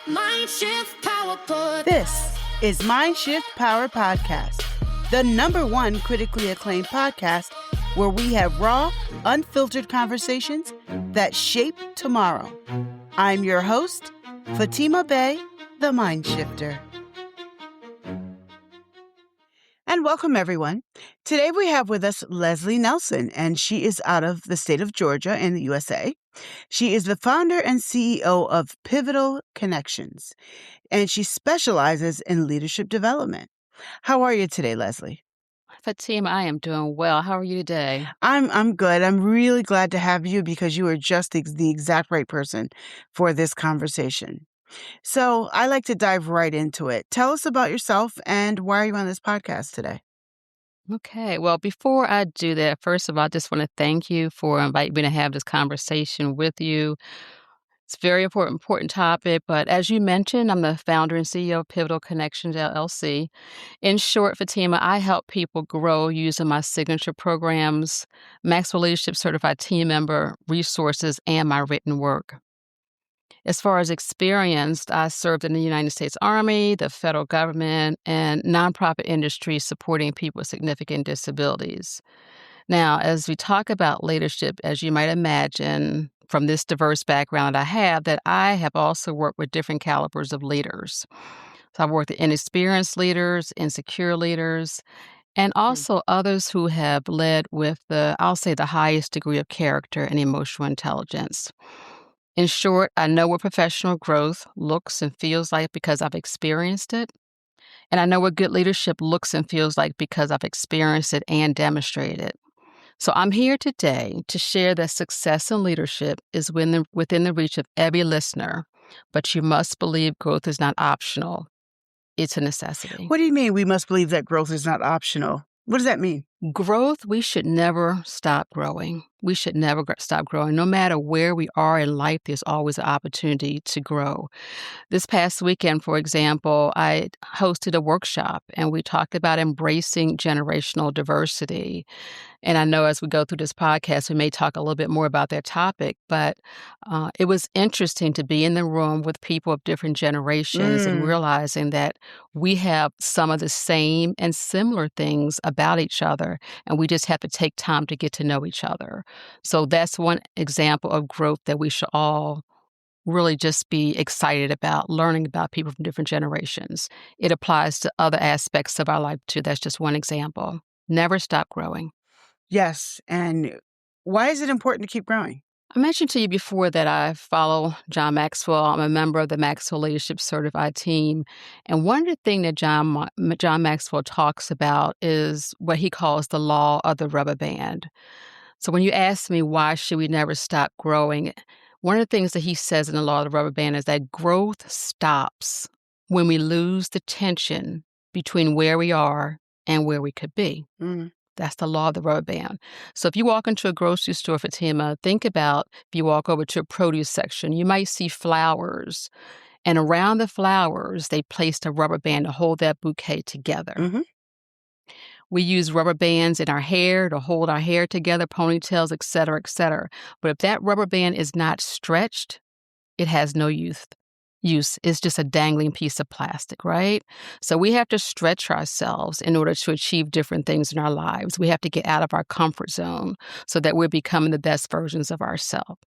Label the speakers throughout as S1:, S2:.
S1: MindShift Power Podcast.
S2: This is MindShift Power Podcast, the #1 critically acclaimed podcast where we have raw, unfiltered conversations that shape tomorrow. I'm your host, Fatima Bey, the Mindshifter. And welcome, everyone. Today we have with us Leslie Nelson, and she is out of the state of Georgia in the USA. She is the founder and CEO of Pivotal Connections, and she specializes in leadership development. How are you today, Leslie?
S3: Fatima, I am doing well. How are you today?
S2: I'm good. I'm really glad to have you because you are just the exact right person for this conversation. So I like to dive right into it. Tell us about yourself and why are you on this podcast today?
S3: Okay. Well, before I do that, first of all, I just want to thank you for inviting me to have this conversation with you. It's a very important topic, but as you mentioned, I'm the founder and CEO of Pivotal Connections, LLC. In short, Fatima, I help people grow using my signature programs, Maxwell Leadership Certified Team Member resources, and my written work. As far as experience, I served in the United States Army, the federal government, and nonprofit industry supporting people with significant disabilities. Now, as we talk about leadership, as you might imagine from this diverse background that I have also worked with different calibers of leaders. So I've worked with inexperienced leaders, insecure leaders, and also others who have led with the highest degree of character and emotional intelligence. In short, I know what professional growth looks and feels like because I've experienced it. And I know what good leadership looks and feels like because I've experienced it and demonstrated it. So I'm here today to share that success in leadership is within the reach of every listener, but you must believe growth is not optional. It's a necessity.
S2: What do you mean we must believe that growth is not optional? What does that mean?
S3: Growth, we should never stop growing. We should never stop growing. No matter where we are in life, there's always an opportunity to grow. This past weekend, for example, I hosted a workshop and we talked about embracing generational diversity. And I know as we go through this podcast, we may talk a little bit more about that topic, but it was interesting to be in the room with people of different generations and realizing that we have some of the same and similar things about each other, and we just have to take time to get to know each other. So that's one example of growth that we should all really just be excited about, learning about people from different generations. It applies to other aspects of our life too. That's just one example. Never stop growing.
S2: Yes. And why is it important to keep growing?
S3: I mentioned to you before that I follow John Maxwell. I'm a member of the Maxwell Leadership Certified Team. And one of the things that John Maxwell talks about is what he calls the law of the rubber band. So when you ask me why should we never stop growing, one of the things that he says in the law of the rubber band is that growth stops when we lose the tension between where we are and where we could be. That's the law of the rubber band. So if you walk into a grocery store, Fatima, think about if you walk over to a produce section, you might see flowers. And around the flowers, they placed a rubber band to hold that bouquet together. We use rubber bands in our hair to hold our hair together, ponytails, et cetera, et cetera. But if that rubber band is not stretched, it has no use. It's just a dangling piece of plastic, right? So we have to stretch ourselves in order to achieve different things in our lives. We have to get out of our comfort zone so that we're becoming the best versions of ourselves.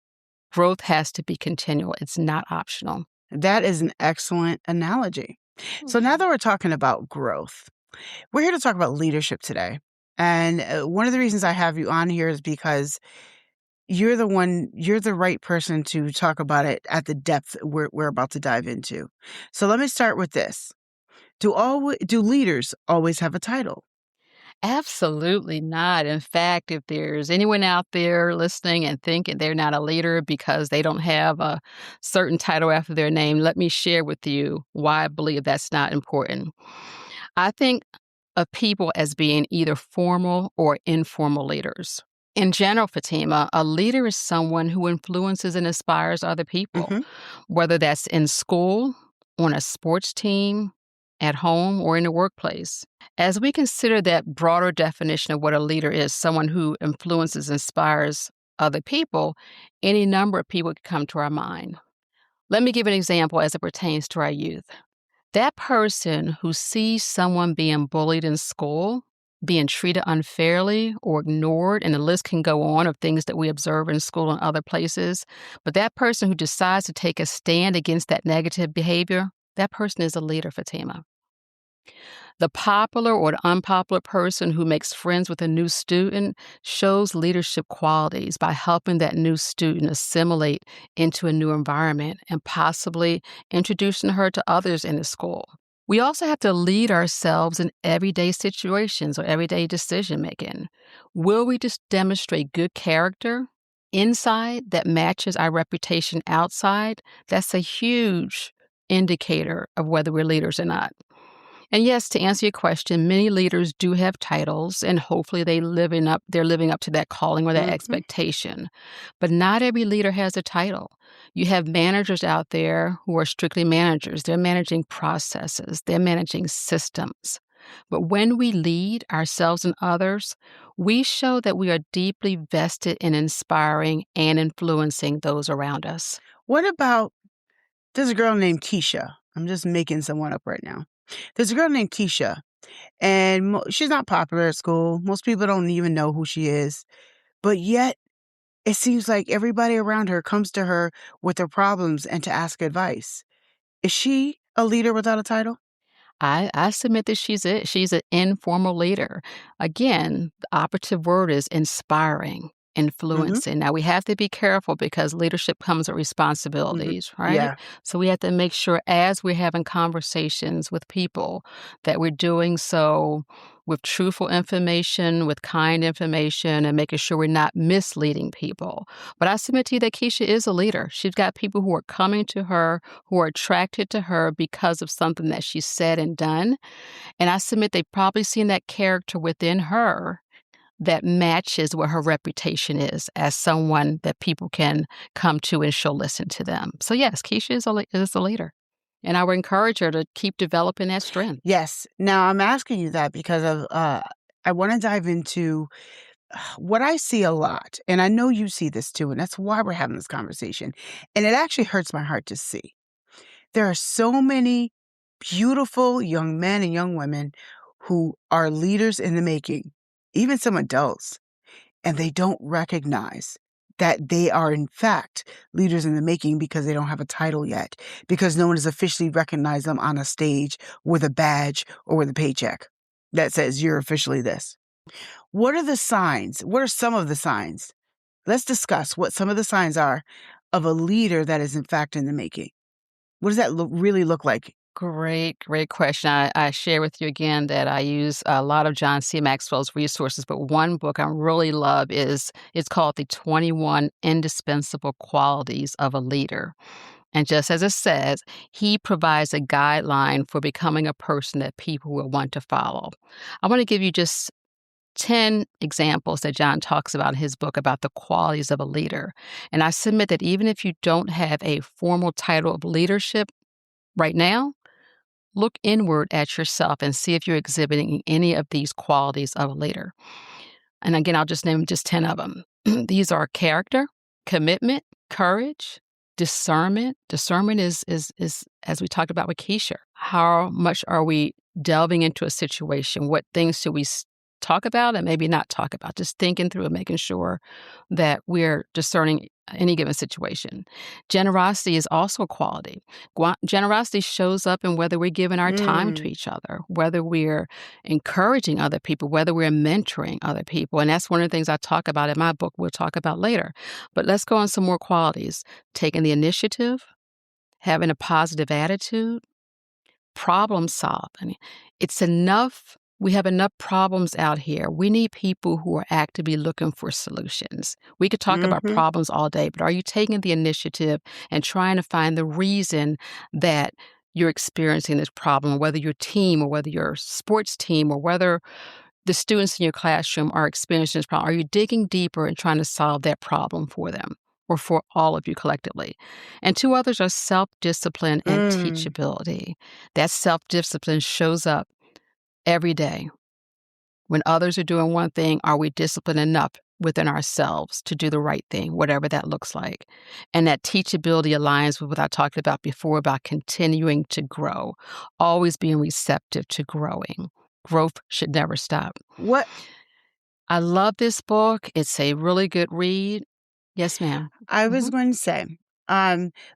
S3: Growth has to be continual. It's not optional.
S2: That is an excellent analogy. So now that we're talking about growth, we're here to talk about leadership today. And one of the reasons I have you on here is because you're the right person to talk about it at the depth we're about to dive into. So let me start with this. Do leaders always have a title?
S3: Absolutely not. In fact, if there's anyone out there listening and thinking they're not a leader because they don't have a certain title after their name, let me share with you why I believe that's not important. I think of people as being either formal or informal leaders. In general, Fatima, a leader is someone who influences and inspires other people, whether that's in school, on a sports team, at home, or in the workplace. As we consider that broader definition of what a leader is, someone who influences, inspires other people, any number of people could come to our mind. Let me give an example as it pertains to our youth. That person who sees someone being bullied in school, being treated unfairly or ignored, and the list can go on of things that we observe in school and other places, but that person who decides to take a stand against that negative behavior, that person is a leader, Fatima. The popular or the unpopular person who makes friends with a new student shows leadership qualities by helping that new student assimilate into a new environment and possibly introducing her to others in the school. We also have to lead ourselves in everyday situations or everyday decision making. Will we just demonstrate good character inside that matches our reputation outside? That's a huge indicator of whether we're leaders or not. And yes, to answer your question, many leaders do have titles, and hopefully they're living up to that calling or that expectation. But not every leader has a title. You have managers out there who are strictly managers. They're managing processes. They're managing systems. But when we lead ourselves and others, we show that we are deeply vested in inspiring and influencing those around us.
S2: What about, there's a girl named Keisha. I'm just making someone up right now. There's a girl named Keisha, and she's not popular at school. Most people don't even know who she is. But yet, it seems like everybody around her comes to her with their problems and to ask advice. Is she a leader without a title?
S3: I submit that she's it. She's an informal leader. Again, the operative word is inspiring, influencing. Now, we have to be careful because leadership comes with responsibilities, right?
S2: Yeah.
S3: So we have to make sure as we're having conversations with people that we're doing so with truthful information, with kind information, and making sure we're not misleading people. But I submit to you that Keisha is a leader. She's got people who are coming to her, who are attracted to her because of something that she said and done. And I submit they've probably seen that character within her that matches what her reputation is as someone that people can come to and she'll listen to them. So yes, Keisha is a leader. And I would encourage her to keep developing that strength.
S2: Yes. Now, I'm asking you that because of I want to dive into what I see a lot, and I know you see this too, and that's why we're having this conversation. And it actually hurts my heart to see. There are so many beautiful young men and young women who are leaders in the making, even some adults, and they don't recognize that they are, in fact, leaders in the making because they don't have a title yet, because no one has officially recognized them on a stage with a badge or with a paycheck that says you're officially this. What are the signs? What are some of the signs? Let's discuss what some of the signs are of a leader that is, in fact, in the making. What does that really look like?
S3: Great question. I share with you again that I use a lot of John C. Maxwell's resources, but one book I really love it's called The 21 Indispensable Qualities of a Leader. And just as it says, he provides a guideline for becoming a person that people will want to follow. I want to give you just 10 examples that John talks about in his book about the qualities of a leader. And I submit that even if you don't have a formal title of leadership right now, look inward at yourself and see if you're exhibiting any of these qualities of a leader. And again, I'll just name just 10 of them. These are character, commitment, courage, discernment. Discernment is, as we talked about with Keisha, how much are we delving into a situation? What things should we talk about and maybe not talk about? Just thinking through and making sure that we're discerning any given situation. Generosity is also a quality. Generosity shows up in whether we're giving our time to each other, whether we're encouraging other people, whether we're mentoring other people. And that's one of the things I talk about in my book. We'll talk about later. But let's go on some more qualities. Taking the initiative, having a positive attitude, problem solving. It's enough. We have enough problems out here. We need people who are actively looking for solutions. We could talk about problems all day, but are you taking the initiative and trying to find the reason that you're experiencing this problem, whether your team or whether your sports team or whether the students in your classroom are experiencing this problem? Are you digging deeper and trying to solve that problem for them or for all of you collectively? And two others are self-discipline and teachability. That self-discipline shows up every day. When others are doing one thing, are we disciplined enough within ourselves to do the right thing, whatever that looks like. And that teachability aligns with what I talked about before about continuing to grow, always being receptive to growing. Growth should never stop.
S2: What
S3: I love this book. It's a really good read. Yes, ma'am.
S2: I was going to say,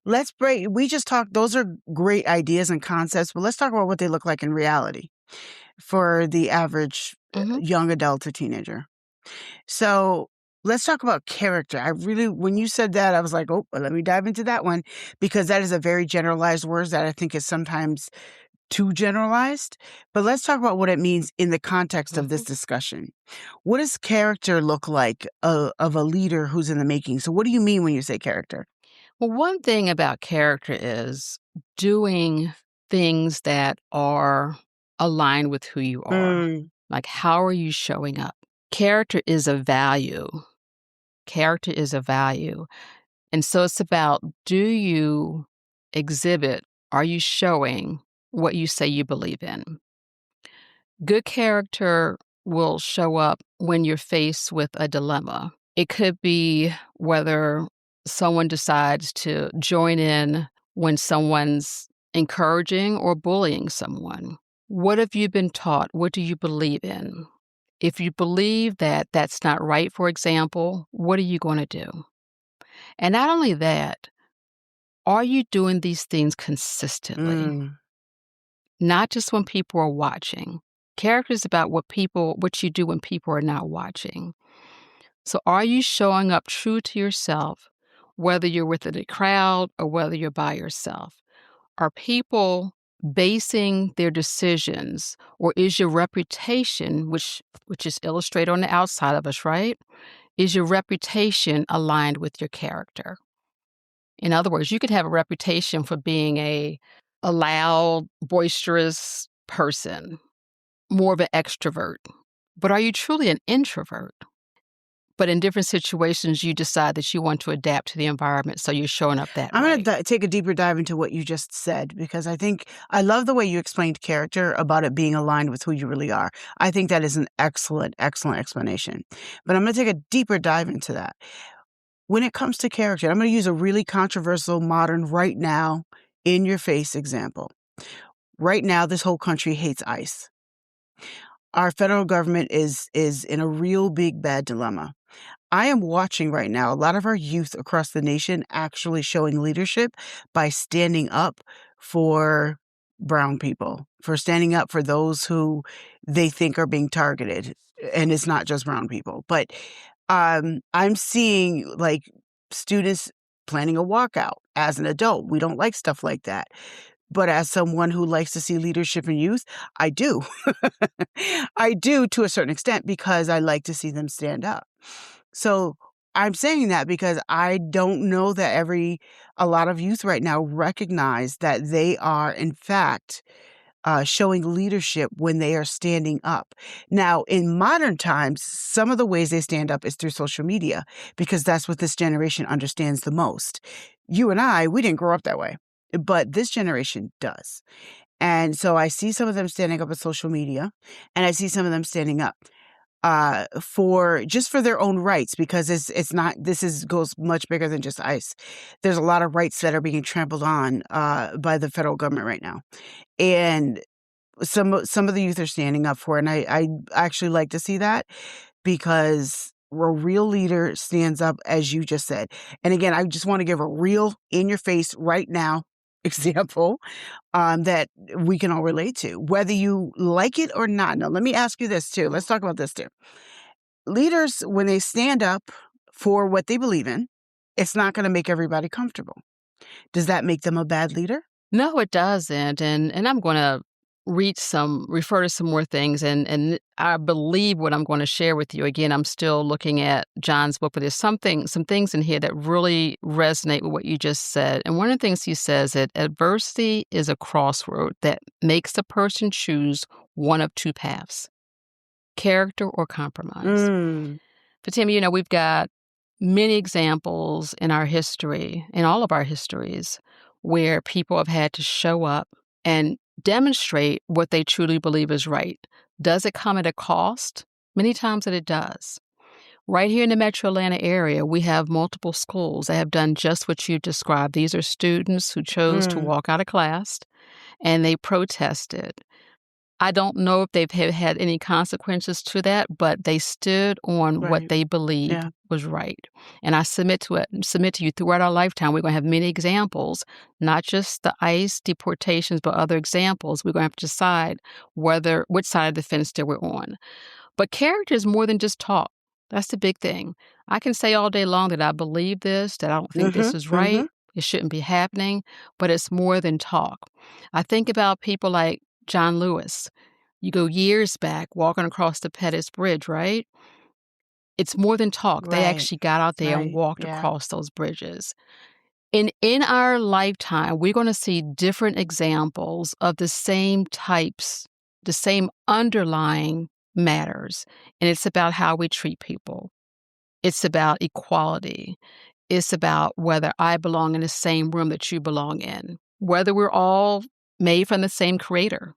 S2: let's break. We just talked, those are great ideas and concepts, but let's talk about what they look like in reality for the average young adult or teenager. So let's talk about character. When you said that, I was like, oh, let me dive into that one, because that is a very generalized word that I think is sometimes too generalized. But let's talk about what it means in the context of this discussion. What does character look like of a leader who's in the making? So what do you mean when you say character?
S3: Well, one thing about character is doing things that are aligned with who you are. Like, how are you showing up? Character is a value. Character is a value. And so it's about, do you exhibit, are you showing what you say you believe in? Good character will show up when you're faced with a dilemma. It could be whether someone decides to join in when someone's encouraging or bullying someone. What have you been taught? What do you believe in? If you believe that that's not right, for example, what are you going to do? And not only that, are you doing these things consistently? Not just when people are watching. Character is about what you do when people are not watching. So are you showing up true to yourself, whether you're within a crowd or whether you're by yourself? Are people basing their decisions, or is your reputation, which is illustrated on the outside of us, right? Is your reputation aligned with your character? In other words, you could have a reputation for being a loud, boisterous person, more of an extrovert. But are you truly an introvert? But in different situations, you decide that you want to adapt to the environment, so you're showing up that way.
S2: I'm going to take a deeper dive into what you just said, because I love the way you explained character about it being aligned with who you really are. I think that is an excellent, excellent explanation. But I'm going to take a deeper dive into that. When it comes to character, I'm going to use a really controversial, modern, right now, in your face example. Right now, this whole country hates ICE. Our federal government is in a real big, bad dilemma. I am watching right now a lot of our youth across the nation actually showing leadership by standing up for brown people, for standing up for those who they think are being targeted. And it's not just brown people, but I'm seeing like students planning a walkout as an adult. We don't like stuff like that. But as someone who likes to see leadership in youth, I do. I do to a certain extent, because I like to see them stand up. So I'm saying that because I don't know that a lot of youth right now recognize that they are, in fact, showing leadership when they are standing up. Now, in modern times, some of the ways they stand up is through social media, because that's what this generation understands the most. You and we didn't grow up that way, but this generation does. And so I see some of them standing up on social media, and I see some of them standing up for their own rights, because goes much bigger than just ICE. There's a lot of rights that are being trampled on by the federal government right now. And some of the youth are standing up for it. And I actually like to see that, because a real leader stands up, as you just said. And again, I just want to give a real in your face right now example that we can all relate to, whether you like it or not. Now, let me ask you this too. Let's talk about this too. Leaders, when they stand up for what they believe in, it's not going to make everybody comfortable. Does that make them a bad leader?
S3: No, it doesn't. And I'm going to refer to some more things. And I believe what I'm going to share with you. Again, I'm still looking at John's book, but there's some things in here that really resonate with what you just said. And one of the things he says that adversity is a crossroad that makes a person choose one of two paths: character or compromise. But Tammy, we've got many examples in our history, in all of our histories, where people have had to show up and demonstrate what they truly believe is right. Does it come at a cost? Many times that it does. Right here in the Metro Atlanta area, we have multiple schools that have done just what you described. These are students who chose to
S2: Mm,
S3: walk out of class and they protested. I don't know if they've had any consequences to that, but they stood on what
S2: right.
S3: they believed
S2: Yeah.
S3: was right. And I submit to you throughout our lifetime, we're going to have many examples, not just the ICE deportations, but other examples. We're going to have to decide which side of the fence that we're on. But character is more than just talk. That's the big thing. I can say all day long that I believe this, that I don't think this
S2: Mhm,
S3: is right,
S2: mhm.
S3: it shouldn't be happening, but it's more than talk. I think about people like John Lewis. You go years back walking across the Pettus Bridge, right? It's more than talk. They
S2: Right,
S3: actually got out there and
S2: right.
S3: walked
S2: Yeah.
S3: across those bridges. In our lifetime, we're gonna see different examples of the same types, the same underlying matters, and it's about how we treat people. It's about equality. It's about whether I belong in the same room that you belong in, whether we're all made from the same creator.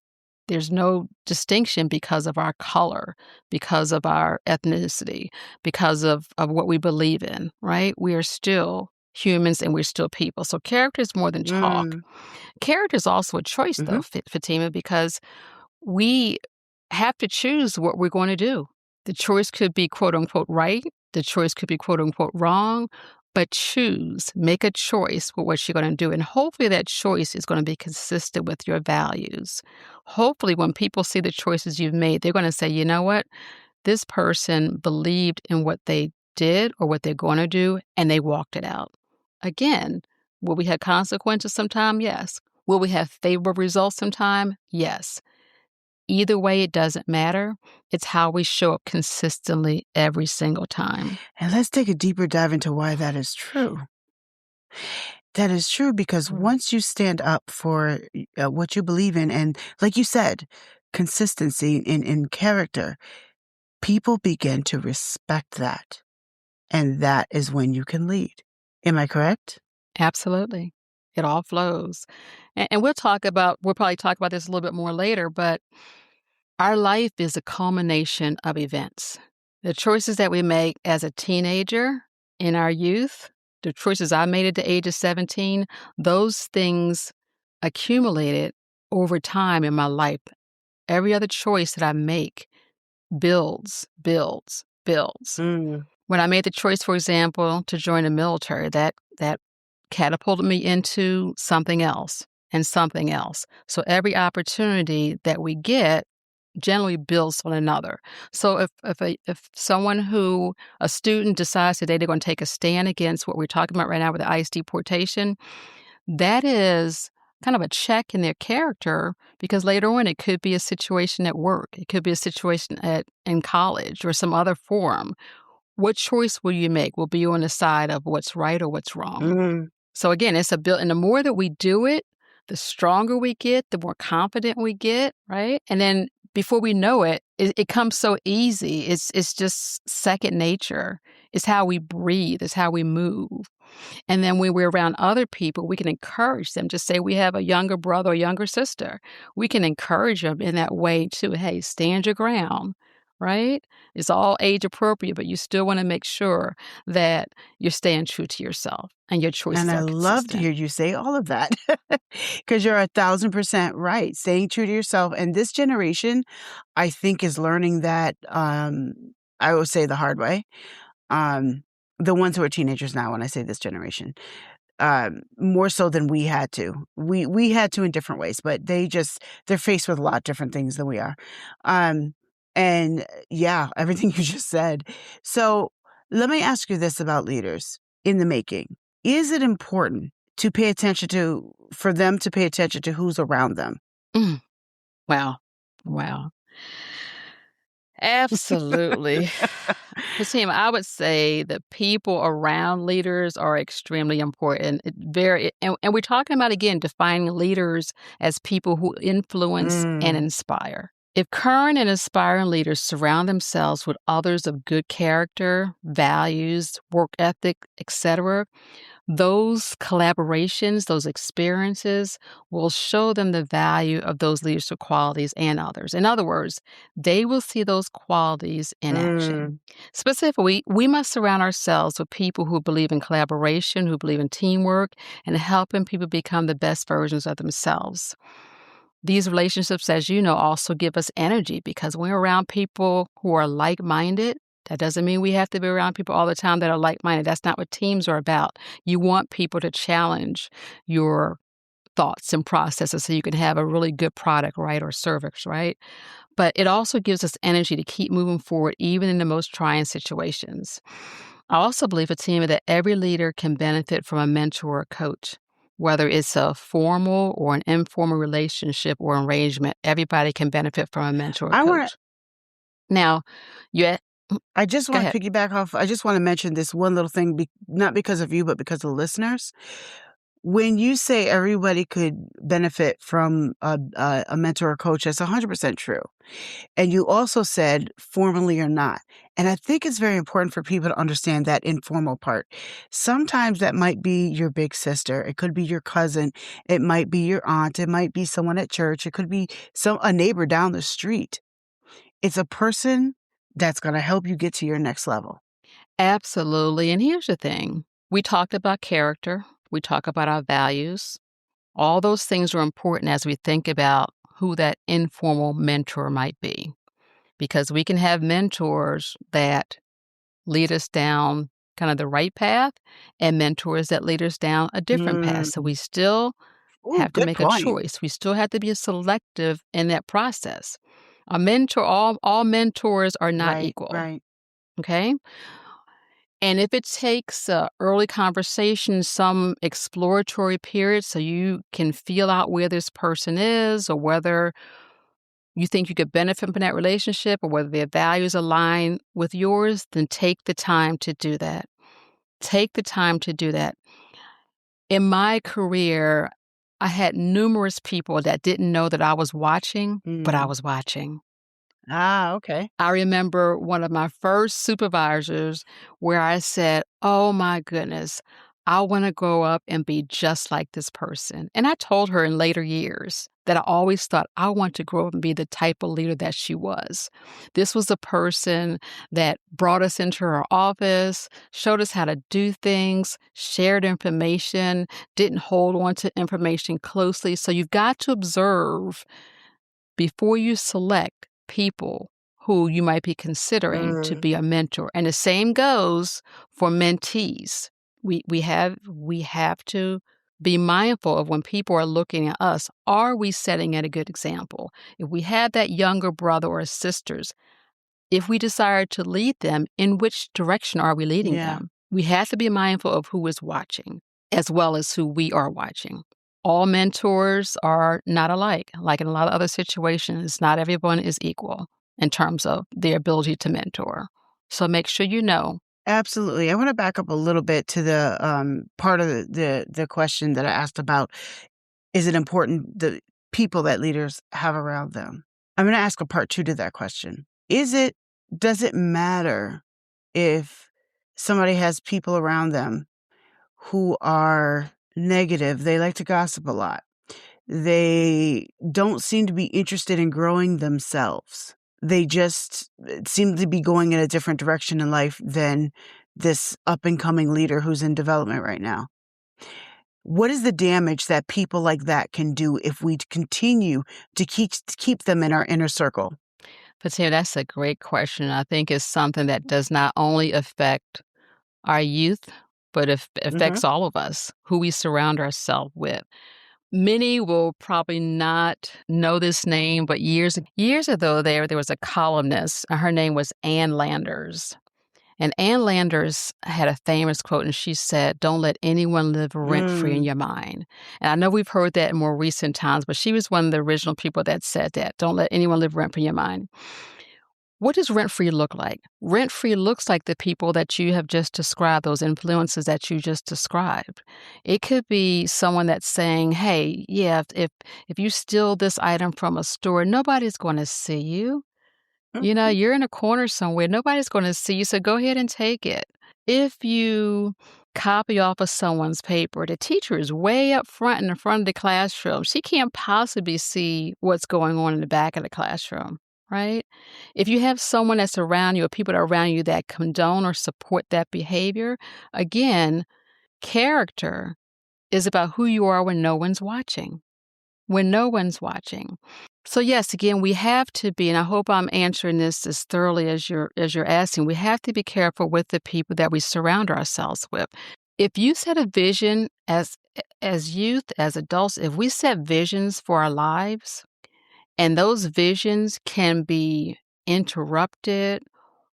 S3: There's no distinction because of our color, because of our ethnicity, because of what we believe in, right? We are still humans and we're still people. So character is more than talk.
S2: Mm,
S3: Character is also a choice, though,
S2: mhm.
S3: Fatima, because we have to choose what we're going to do. The choice could be quote unquote right, the choice could be quote unquote wrong, but choose, make a choice with what you're going to do. And hopefully that choice is going to be consistent with your values. Hopefully, when people see the choices you've made, they're going to say, you know what? This person believed in what they did or what they're going to do, and they walked it out. Again, will we have consequences sometime? Yes. Will we have favorable results sometime? Yes. Either way, it doesn't matter. It's how we show up consistently every single time.
S2: And let's take a deeper dive into why that is true. That is true because
S3: Mm.
S2: once you stand up for what you believe in, and like you said, consistency in character, people begin to respect that. And that is when you can lead. Am I correct?
S3: Absolutely. It all flows. And we'll probably talk about this a little bit more later, but our life is a culmination of events. The choices that we make as a teenager, in our youth, the choices I made at the age of 17, those things accumulated over time in my life. Every other choice that I make builds, builds, builds.
S2: Mm,
S3: When I made the choice, for example, to join the military, that catapulted me into something else and something else. So every opportunity that we get generally builds on another. So if a student decides today they're going to take a stand against what we're talking about right now with the ICE deportation, that is kind of a check in their character because later on it could be a situation at work, it could be a situation in college or some other forum. What choice will you make? Will be on the side of what's right or what's wrong.
S2: mm.
S3: So again, it's a build, and the more that we do it, the stronger we get, the more confident we get, right? And then before we know it, it comes so easy. It's just second nature. It's how we breathe. It's how we move. And then when we're around other people, we can encourage them. Just say we have a younger brother or younger sister. We can encourage them in that way too. Hey, stand your ground, right? It's all age appropriate, but you still want to make sure that you're staying true to yourself and your
S2: And
S3: choices
S2: I
S3: are
S2: love to
S3: consistent.
S2: hear you say all of that because you're 1,000% right. Staying true to yourself. And this generation, I think, is learning that, I would say the hard way. Um, the ones who are teenagers now, when I say this generation, more so than we had to. We had to in different ways, but they're faced with a lot different things than we are. Um, and yeah, everything you just said. So let me ask you this about leaders in the making. Is it important for them to pay attention to who's around them?
S3: Mm, wow. Wow. Absolutely. Fatima, I would say the people around leaders are extremely important. And we're talking about, again, defining leaders as people who influence and
S2: Mm,
S3: inspire. If current and aspiring leaders surround themselves with others of good character, values, work ethic, etc., Those collaborations, those experiences will show them the value of those leadership qualities and others. In other words, they will see those qualities in action. Specifically, we must surround ourselves with people who believe in collaboration, who believe in teamwork, and helping people become the best versions of themselves. These relationships, as you know, also give us energy because when we're around people who are like-minded, that doesn't mean we have to be around people all the time that are like-minded. That's not what teams are about. You want people to challenge your thoughts and processes so you can have a really good product, right, or service, right? But it also gives us energy to keep moving forward even in the most trying situations. I also believe a team that every leader can benefit from a mentor or coach. Whether it's a formal or an informal relationship or arrangement, everybody can benefit from a mentor or
S2: I want
S3: coach. Now, you
S2: I just
S3: go
S2: want
S3: ahead.
S2: to piggyback off. I just want to mention this one little thing, not because of you, but because of listeners. When you say everybody could benefit from a mentor or coach, that's 100% true. And you also said formally or not. And I think it's very important for people to understand that informal part. Sometimes that might be your big sister. It could be your cousin. It might be your aunt. It might be someone at church. It could be a neighbor down the street. It's a person that's going to help you get to your next level.
S3: Absolutely. And here's the thing. We talked about character. We talk about our values. All those things are important as we think about who that informal mentor might be. Because we can have mentors that lead us down kind of the right path and mentors that lead us down a different path. So we still
S2: Ooh,
S3: have to
S2: good
S3: make a
S2: point.
S3: choice. We still have to be selective in that process. A mentor, all mentors are not
S2: Right,
S3: equal.
S2: right.
S3: Okay. And if it takes early conversation, some exploratory period, so you can feel out where this person is or whether you think you could benefit from that relationship or whether their values align with yours, then take the time to do that. Take the time to do that. In my career, I had numerous people that didn't know that I was watching, but I was watching.
S2: Okay.
S3: I remember one of my first supervisors where I said, "Oh my goodness, I want to grow up and be just like this person." And I told her in later years that I always thought I want to grow up and be the type of leader that she was. This was a person that brought us into her office, showed us how to do things, shared information, didn't hold on to information closely. So you've got to observe before you select people who you might be considering to be a mentor. And the same goes for mentees. We have to be mindful of when people are looking at us, are we setting a good example? If we have that younger brother or sisters, if we desire to lead them, in which direction are we leading
S2: Yeah.
S3: them? We have to be mindful of who is watching as well as who we are watching. All mentors are not alike. Like in a lot of other situations, not everyone is equal in terms of their ability to mentor. So make sure you know.
S2: Absolutely. I want to back up a little bit to the part of the question that I asked about, is it important the people that leaders have around them? I'm going to ask a part 2 to that question. Does it matter if somebody has people around them who are negative? They like to gossip a lot. They don't seem to be interested in growing themselves. They just seem to be going in a different direction in life than this up-and-coming leader who's in development right now. What is the damage that people like that can do if we continue to keep them in our inner circle?
S3: Patia, that's a great question. I think it's something that does not only affect our youth, but it affects all of us, who we surround ourselves with. Many will probably not know this name, but years ago there was a columnist. Her name was Ann Landers. And Ann Landers had a famous quote, and she said, "Don't let anyone live rent-free in your mind." And I know we've heard that in more recent times, but she was one of the original people that said that. Don't let anyone live rent-free in your mind. What does rent-free look like? Rent-free looks like the people that you have just described, those influences that you just described. It could be someone that's saying, "Hey, yeah, if you steal this item from a store, nobody's going to see you. You know, you're in a corner somewhere, nobody's going to see you, so go ahead and take it. If you copy off of someone's paper. The teacher is way up front in the front of the classroom. She can't possibly see what's going on in the back of the classroom, right? If you have someone that's around you or people that are around you that condone or support that behavior, again, character is about who you are when no one's watching. When no one's watching. So yes, again, we have to be, and I hope I'm answering this as thoroughly as you're asking, we have to be careful with the people that we surround ourselves with. If you set a vision as youth, as adults, if we set visions for our lives, and those visions can be interrupted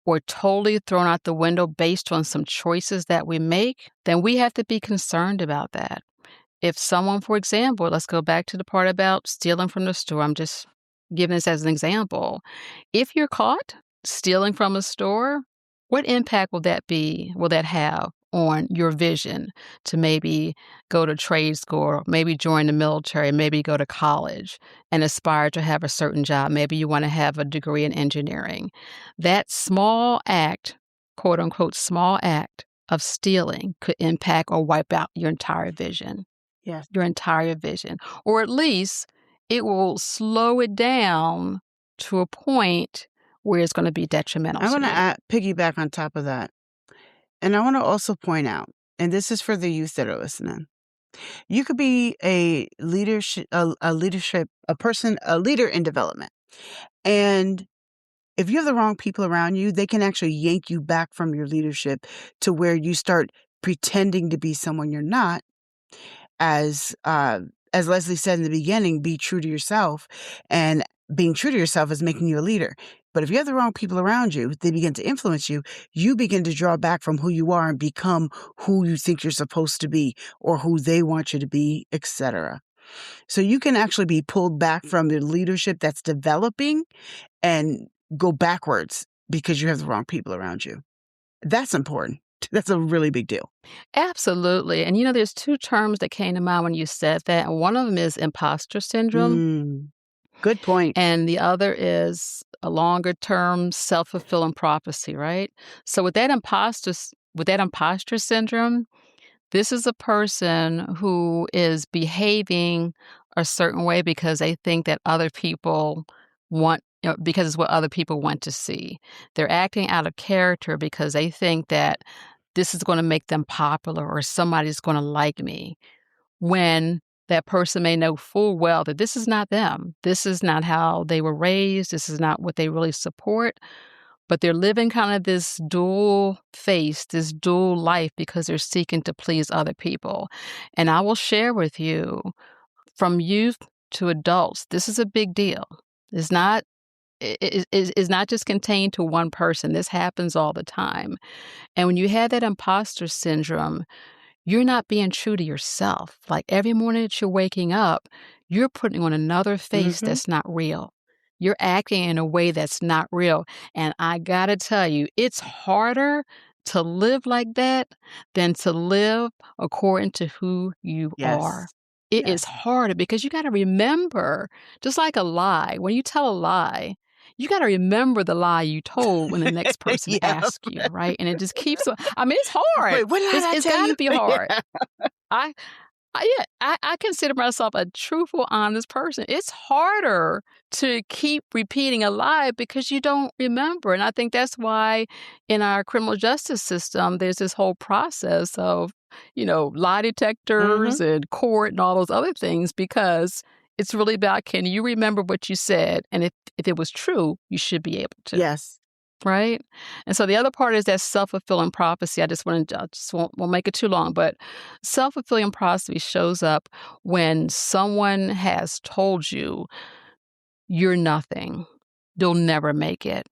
S3: or totally thrown out the window based on some choices that we make, then we have to be concerned about that. If someone, for example, let's go back to the part about stealing from the store. I'm just giving this as an example. If you're caught stealing from a store, what impact will that have on your vision to maybe go to trade school, maybe join the military, maybe go to college and aspire to have a certain job? Maybe you want to have a degree in engineering. That small act, quote unquote, small act of stealing could impact or wipe out your entire vision.
S2: Yes.
S3: Your entire vision. Or at least it will slow it down to a point where it's going to be detrimental
S2: I
S3: to
S2: want
S3: you.
S2: to piggyback on top of that. And I want to also point out, and this is for the youth that are listening, you could be a leader in development. And if you have the wrong people around you, they can actually yank you back from your leadership to where you start pretending to be someone you're not. As Leslie said in the beginning, be true to yourself. And being true to yourself is making you a leader. But if you have the wrong people around you, they begin to influence you. You begin to draw back from who you are and become who you think you're supposed to be or who they want you to be, etc. So you can actually be pulled back from the leadership that's developing and go backwards because you have the wrong people around you. That's important. That's a really big deal.
S3: Absolutely. And there's two terms that came to mind when you said that. And one of them is imposter syndrome.
S2: Good point.
S3: And the other is a longer term self-fulfilling prophecy, right? So with that imposter syndrome, this is a person who is behaving a certain way because they think that other people because it's what other people want to see. They're acting out of character because they think that this is going to make them popular or somebody's going to like me, when that person may know full well that this is not them. This is not how they were raised. This is not what they really support. But they're living kind of this dual face, this dual life because they're seeking to please other people. And I will share with you, from youth to adults, this is a big deal. It's not just contained to one person. This happens all the time. And when you have that imposter syndrome, you're not being true to yourself. Like every morning that you're waking up, you're putting on another face that's not real. You're acting in a way that's not real. And I got to tell you, it's harder to live like that than to live according to who you are. It is harder because you got to remember, just like a lie, when you tell a lie, you got to remember the lie you told when the next person asks you, right? And it just keeps, it's hard.
S2: Wait, what did I
S3: It's
S2: tell
S3: got
S2: you?
S3: to be hard. I consider myself a truthful, honest person. It's harder to keep repeating a lie because you don't remember. And I think that's why in our criminal justice system, there's this whole process of, lie detectors and court and all those other things, because it's really about, can you remember what you said? And if it was true, you should be able to.
S2: Yes.
S3: Right? And so the other part is that self-fulfilling prophecy. I won't make it too long, but self-fulfilling prophecy shows up when someone has told you you're nothing, you'll never make it,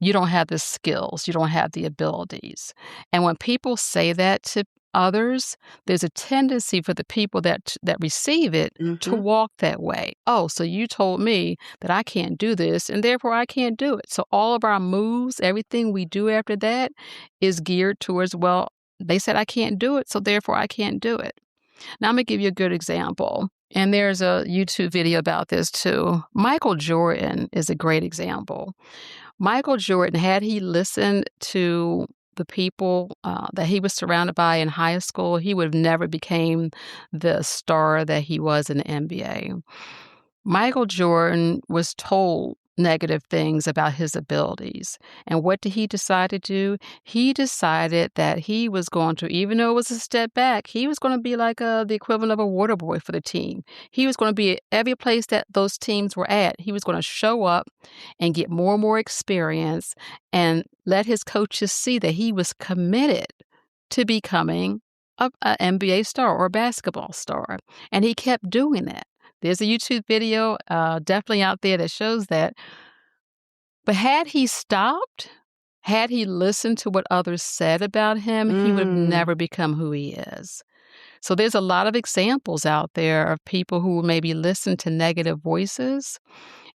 S3: you don't have the skills, you don't have the abilities. And when people say that to others, there's a tendency for the people that receive it to walk that way. Oh, so you told me that I can't do this, and therefore I can't do it. So all of our moves, everything we do after that is geared towards, well, they said I can't do it, so therefore I can't do it. Now I'm going to give you a good example. And there's a YouTube video about this too. Michael Jordan is a great example. Michael Jordan, had he listened to the people that he was surrounded by in high school, he would have never became the star that he was in the NBA. Michael Jordan was told negative things about his abilities. And what did he decide to do? He decided that he was going to, even though it was a step back, he was going to be like the equivalent of a water boy for the team. He was going to be at every place that those teams were at. He was going to show up and get more and more experience and let his coaches see that he was committed to becoming an NBA star or a basketball star. And he kept doing that. There's a YouTube video definitely out there that shows that. But had he stopped, had he listened to what others said about him, he would have never become who he is. So there's a lot of examples out there of people who maybe listen to negative voices.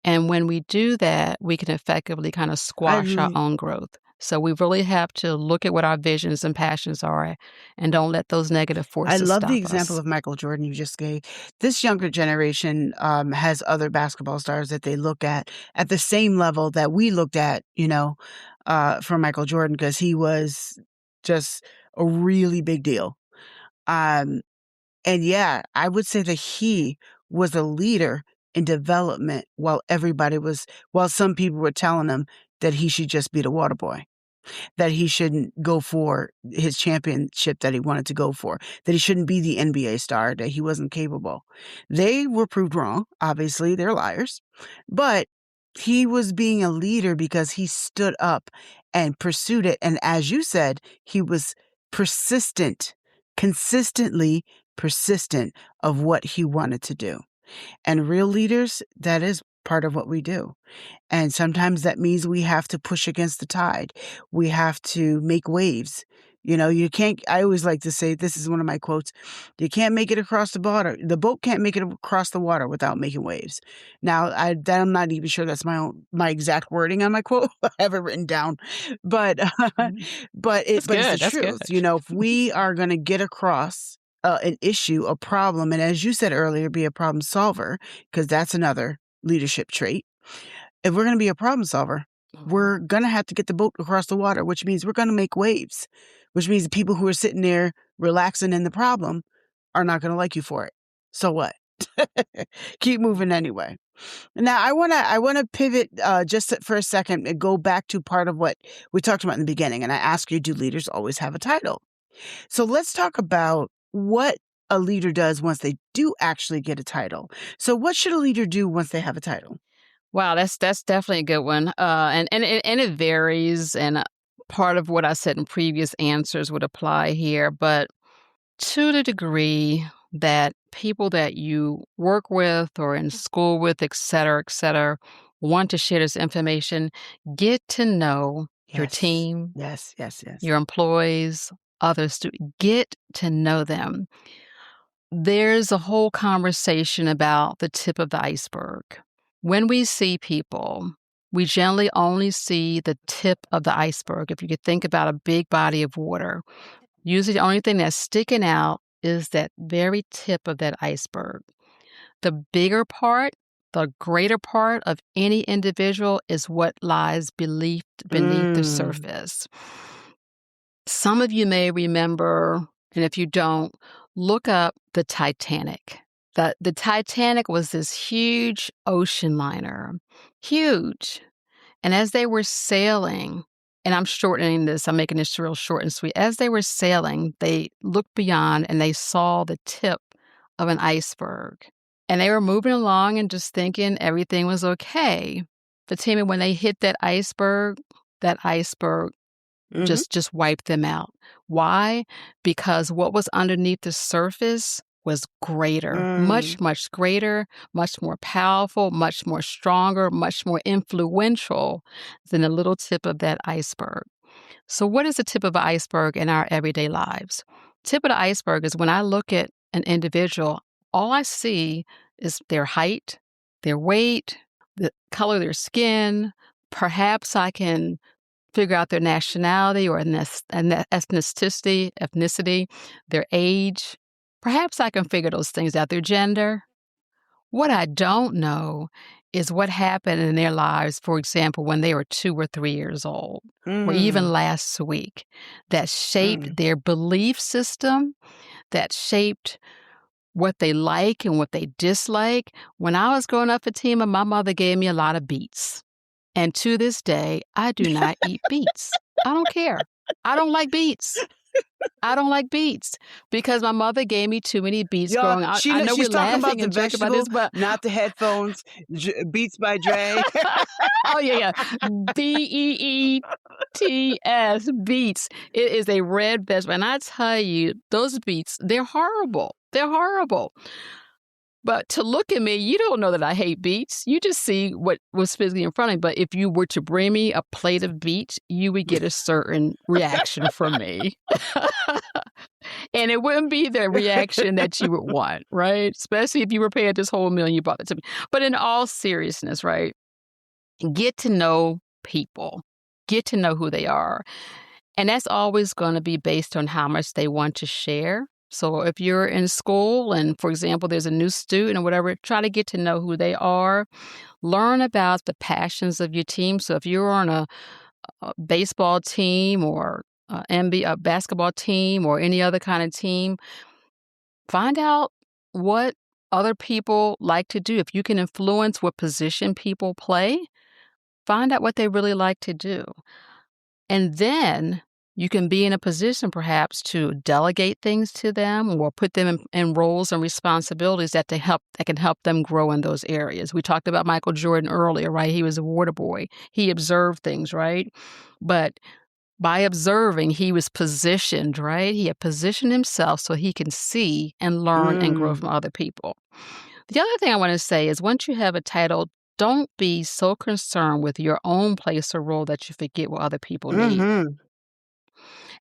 S3: And when we do that, we can effectively kind of squash our own growth. So we really have to look at what our visions and passions are and don't let those negative forces
S2: I love
S3: stop
S2: the example
S3: us.
S2: of Michael Jordan you just gave. This younger generation has other basketball stars that they look at the same level that we looked at, for Michael Jordan, because he was just a really big deal. And yeah, I would say that he was a leader in development while some people were telling him that he should just be the water boy, that he shouldn't go for his championship that he wanted to go for, that he shouldn't be the NBA star, that he wasn't capable. They were proved wrong. Obviously, they're liars. But he was being a leader because he stood up and pursued it. And as you said, he was persistent, consistently persistent of what he wanted to do. And real leaders, that is part of what we do. And sometimes that means we have to push against the tide. We have to make waves. You can't, I always like to say, this is one of my quotes, you can't make it across the water. The boat can't make it across the water without making waves. Now, I'm not even sure that's my exact wording on my quote. I have it written down, but, but it's the
S3: That's
S2: truth.
S3: good.
S2: If we are going to get across an issue, a problem, and as you said earlier, be a problem solver, because that's another leadership trait. If we're going to be a problem solver, we're going to have to get the boat across the water, which means we're going to make waves, which means the people who are sitting there relaxing in the problem are not going to like you for it. So what? Keep moving anyway. Now, I want to pivot just for a second and go back to part of what we talked about in the beginning. And I ask you, do leaders always have a title? So let's talk about what a leader does once they do actually get a title. So what should a leader do once they have a title?
S3: Wow, that's definitely a good one. And it varies, and part of what I said in previous answers would apply here. But to the degree that people that you work with or in school with, et cetera, want to share this information, get to know your team,
S2: Yes.
S3: your employees, others, to get to know them. There's a whole conversation about the tip of the iceberg. When we see people, we generally only see the tip of the iceberg. If you could think about a big body of water, usually the only thing that's sticking out is that very tip of that iceberg. The bigger part, the greater part of any individual is what lies beneath the surface. Some of you may remember, and if you don't, look up the Titanic. The Titanic was this huge ocean liner, huge. And as they were sailing, and I'm shortening this, I'm making this real short and sweet. As they were sailing, they looked beyond and they saw the tip of an iceberg. And they were moving along and just thinking everything was okay. But Tammy, when they hit that iceberg just wiped them out. Why? Because what was underneath the surface was greater, much greater, much more powerful, much more stronger, much more influential than the little tip of that iceberg. So what is the tip of an iceberg in our everyday lives? Tip of the iceberg is when I look at an individual, all I see is their height, their weight, the color of their skin. Perhaps I can figure out their nationality or ethnicity, their age. Perhaps I can figure those things out, their gender. What I don't know is what happened in their lives, for example, when they were 2 or 3 years old, or even last week, that shaped their belief system, that shaped what they like and what they dislike. When I was growing up, Fatima, my mother gave me a lot of beets. And to this day, I do not eat beets. I don't care. I don't like beets. I don't like beets because my mother gave me too many beets
S2: Y'all,
S3: growing up.
S2: she
S3: I
S2: knows
S3: know
S2: she's
S3: we're
S2: talking about
S3: laughing
S2: the
S3: and joking about
S2: vegetable,
S3: this, but
S2: not the headphones. Beats by Dre.
S3: oh, yeah. Beets, beets. It is a red vegetable. And I tell you, those beets, they're horrible. They're horrible. But to look at me, you don't know that I hate beets. You just see what was physically in front of me. But if you were to bring me a plate of beets, you would get a certain reaction from me. And it wouldn't be the reaction that you would want, right? Especially if you were paying this whole meal and you bought it to me. But in all seriousness, right? Get to know people. Get to know who they are. And that's always going to be based on how much they want to share. So if you're in school and, for example, there's a new student or whatever, try to get to know who they are. Learn about the passions of your team. So if you're on a baseball team or a basketball team or any other kind of team, find out what other people like to do. If you can influence what position people play, find out what they really like to do. And then you can be in a position perhaps to delegate things to them or put them in roles and responsibilities that can help them grow in those areas. We talked about Michael Jordan earlier, right? He was a water boy. He observed things, right? But by observing, he was positioned, right? He had positioned himself so he can see and learn and grow from other people. The other thing I want to say is once you have a title, don't be so concerned with your own place or role that you forget what other people need.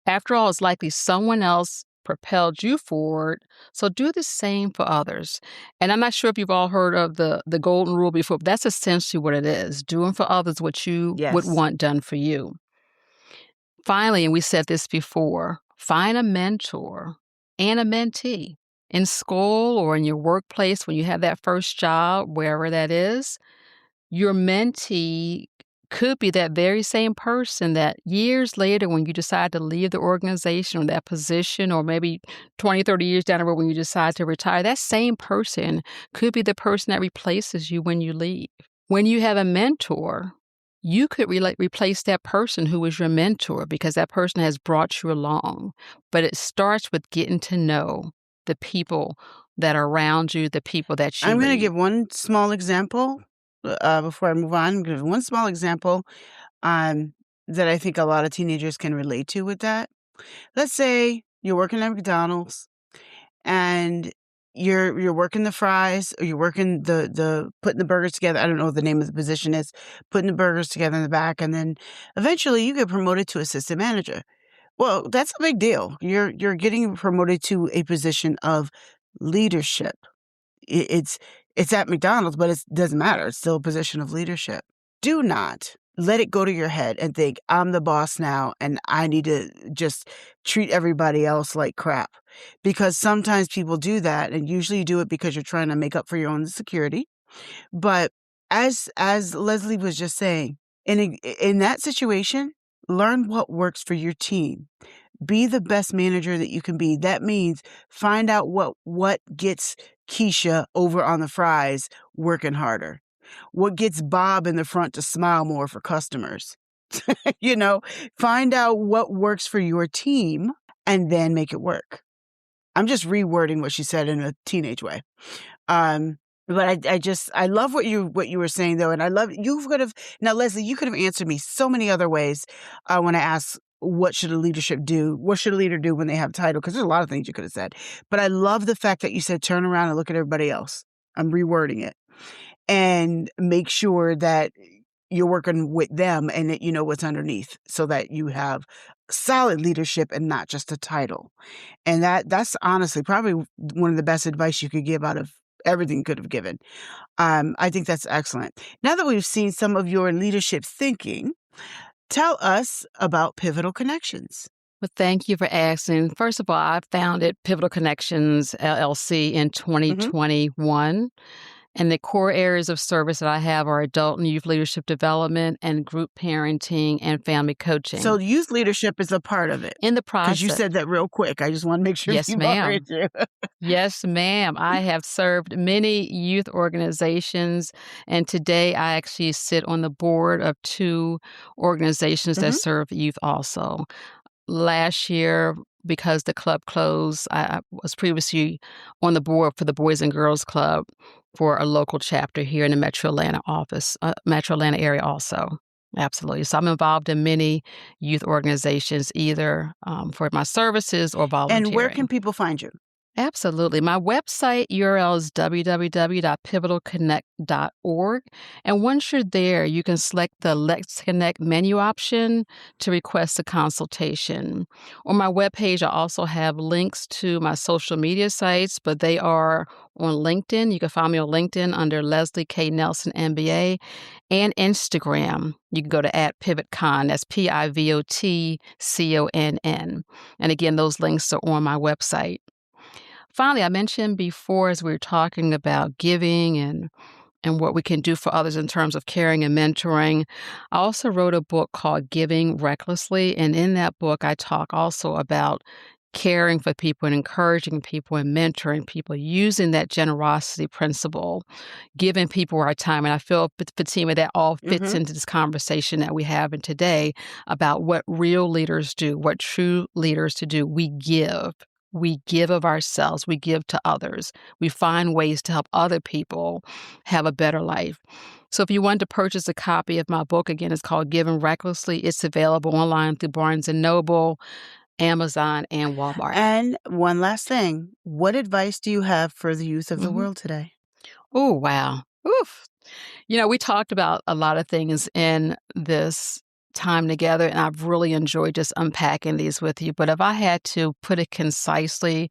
S3: After all, it's likely someone else propelled you forward, so do the same for others. And I'm not sure if you've all heard of the golden rule before, but that's essentially what it is, doing for others what you would want done for you. Finally, and we said this before, find a mentor and a mentee. In school or in your workplace, when you have that first job, wherever that is, your mentee could be that very same person that years later when you decide to leave the organization or that position, or maybe 20, 30 years down the road when you decide to retire, that same person could be the person that replaces you when you leave. When you have a mentor, you could replace that person who was your mentor because that person has brought you along. But it starts with getting to know the people that are around you, the people that you
S2: I'm going to
S3: lead.
S2: give one small example before I move on. I'm going to give one small example that I think a lot of teenagers can relate to with that. Let's say you're working at McDonald's and you're working the fries, or you're working the putting the burgers together. I don't know what the name of the position is, putting the burgers together in the back, and then eventually you get promoted to assistant manager. Well, that's a big deal. You're getting promoted to a position of leadership. It's at McDonald's, but it doesn't matter. It's still a position of leadership. Do not let it go to your head and think, I'm the boss now and I need to just treat everybody else like crap. Because sometimes people do that, and usually you do it because you're trying to make up for your own insecurity. But as Leslie was just saying, in that situation, learn what works for your team. Be the best manager that you can be. That means find out what gets Keisha over on the fries working harder. What gets Bob in the front to smile more for customers. Find out what works for your team and then make it work. I'm just rewording what she said in a teenage way. But I love what you were saying though. And I love, now Leslie, you could have answered me so many other ways when I asked, what should a leadership do? What should a leader do when they have a title? Because there's a lot of things you could have said. But I love the fact that you said, turn around and look at everybody else. I'm rewording it. And make sure that you're working with them and that you know what's underneath so that you have solid leadership and not just a title. And that's honestly probably one of the best advice you could give out of everything you could have given. I think that's excellent. Now that we've seen some of your leadership thinking, tell us about Pivotal Connections.
S3: Well, thank you for asking. First of all, I founded Pivotal Connections LLC in 2021. And the core areas of service that I have are adult and youth leadership development and group parenting and family coaching.
S2: So youth leadership is a part of it.
S3: In the
S2: Because you
S3: process.
S2: said that real quick. I just want to make sure
S3: Yes,
S2: people
S3: ma'am.
S2: heard you.
S3: Yes, ma'am. I have served many youth organizations, and today I actually sit on the board of 2 organizations that
S2: Mhm.
S3: serve youth also. Last year, because the club closed, I was previously on the board for the Boys and Girls Club for a local chapter here in the Metro Atlanta area also. Absolutely. So I'm involved in many youth organizations, either for my services or
S2: And where
S3: volunteering.
S2: can people find you?
S3: Absolutely. My website URL is www.pivotalconnect.org. And once you're there, you can select the Let's Connect menu option to request a consultation. On my webpage, I also have links to my social media sites, but they are on LinkedIn. You can find me on LinkedIn under Leslie K. Nelson, MBA, and Instagram. You can go to @PivotCon. That's PIVOTCONN. And again, those links are on my website. Finally, I mentioned before as we were talking about giving and what we can do for others in terms of caring and mentoring, I also wrote a book called Giving Recklessly. And in that book, I talk also about caring for people and encouraging people and mentoring people using that generosity principle, giving people our time. And I feel, Fatima, that all fits
S2: Mhm.
S3: into this conversation that we have in today about what real leaders do, what true leaders to do. We give. We give of ourselves. We give to others. We find ways to help other people have a better life. So if you want to purchase a copy of my book, again, it's called Giving Recklessly. It's available online through Barnes & Noble, Amazon, and Walmart.
S2: And one last thing. What advice do you have for the youth of the
S3: Mhm.
S2: world today?
S3: Oh, wow. Oof. We talked about a lot of things in this time together, and I've really enjoyed just unpacking these with you. But if I had to put it concisely,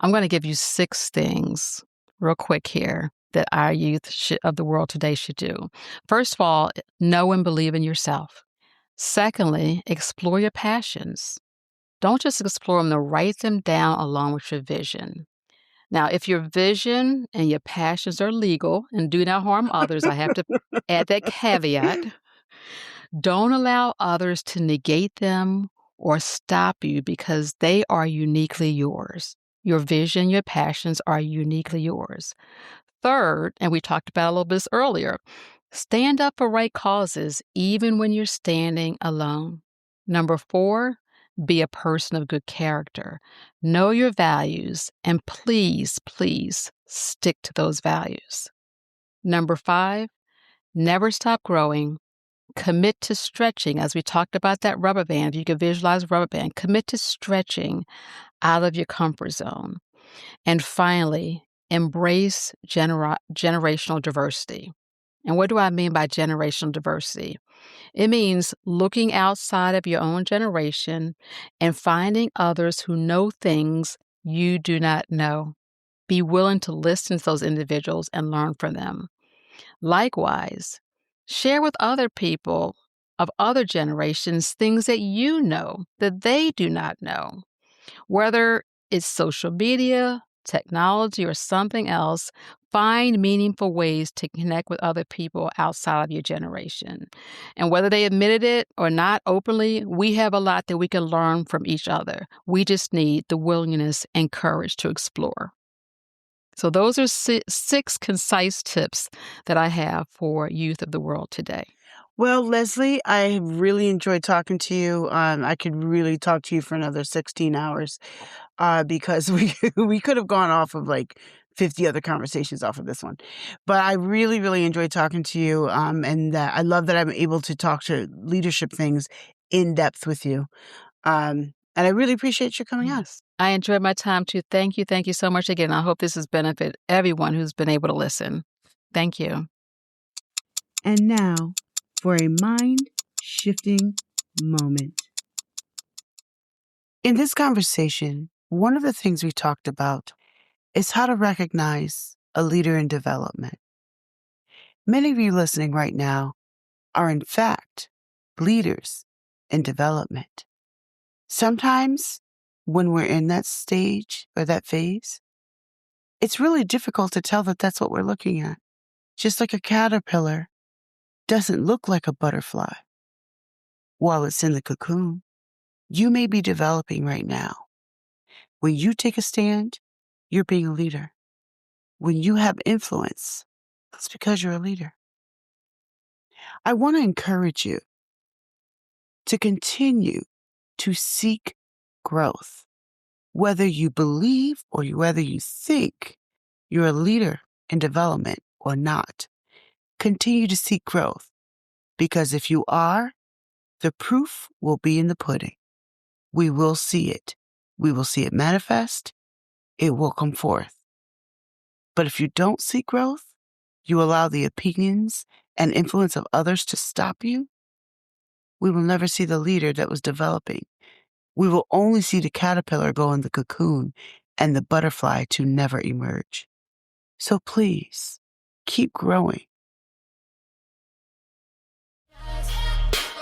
S3: I'm going to give you 6 things real quick here that our youth of the world today should do. First of all, know and believe in yourself. Secondly, explore your passions. Don't just explore them, write them down along with your vision. Now, if your vision and your passions are legal and do not harm others, I have to add that caveat. Don't allow others to negate them or stop you because they are uniquely yours. Your vision, your passions are uniquely yours. Third, and we talked about a little bit earlier, stand up for right causes even when you're standing alone. Number 4, be a person of good character. Know your values and please, please stick to those values. Number 5, never stop growing. Commit to stretching. As we talked about that rubber band, if you can visualize rubber band, commit to stretching out of your comfort zone. And finally, embrace generational diversity. And what do I mean by generational diversity? It means looking outside of your own generation and finding others who know things you do not know. Be willing to listen to those individuals and learn from them. Likewise, share with other people of other generations things that you know that they do not know. Whether it's social media, technology, or something else, find meaningful ways to connect with other people outside of your generation. And whether they admitted it or not openly, we have a lot that we can learn from each other. We just need the willingness and courage to explore. So those are 6 concise tips that I have for youth of the world today.
S2: Well, Leslie, I really enjoyed talking to you. I could really talk to you for another 16 hours because we could have gone off of like 50 other conversations off of this one. But I really, really enjoyed talking to you. And I love that I'm able to talk to leadership things in depth with you. And I really appreciate you coming on.
S3: Yes. I enjoyed my time too. Thank you. Thank you so much again. I hope this has benefited everyone who's been able to listen. Thank you.
S2: And now for a mind-shifting moment. In this conversation, one of the things we talked about is how to recognize a leader in development. Many of you listening right now are, in fact, leaders in development. Sometimes when we're in that stage or that phase, it's really difficult to tell that that's what we're looking at. Just like a caterpillar doesn't look like a butterfly while it's in the cocoon, you may be developing right now. When you take a stand, you're being a leader. When you have influence, that's because you're a leader. I want to encourage you to continue to seek growth. Whether you believe or whether you think you're a leader in development or not, continue to seek growth, because if you are, the proof will be in the pudding. We will see it. We will see it manifest. It will come forth. But if you don't seek growth, you allow the opinions and influence of others to stop you, we will never see the leader that was developing. We will only see the caterpillar go in the cocoon and the butterfly to never emerge. So please, keep growing.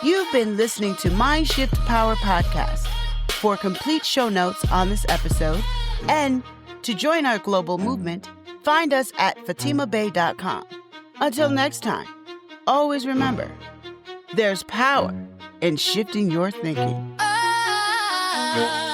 S2: You've been listening to MindShift Power Podcast. For complete show notes on this episode and to join our global movement, find us at fatimabay.com. Until next time, always remember, there's power in shifting your thinking.
S1: Oh.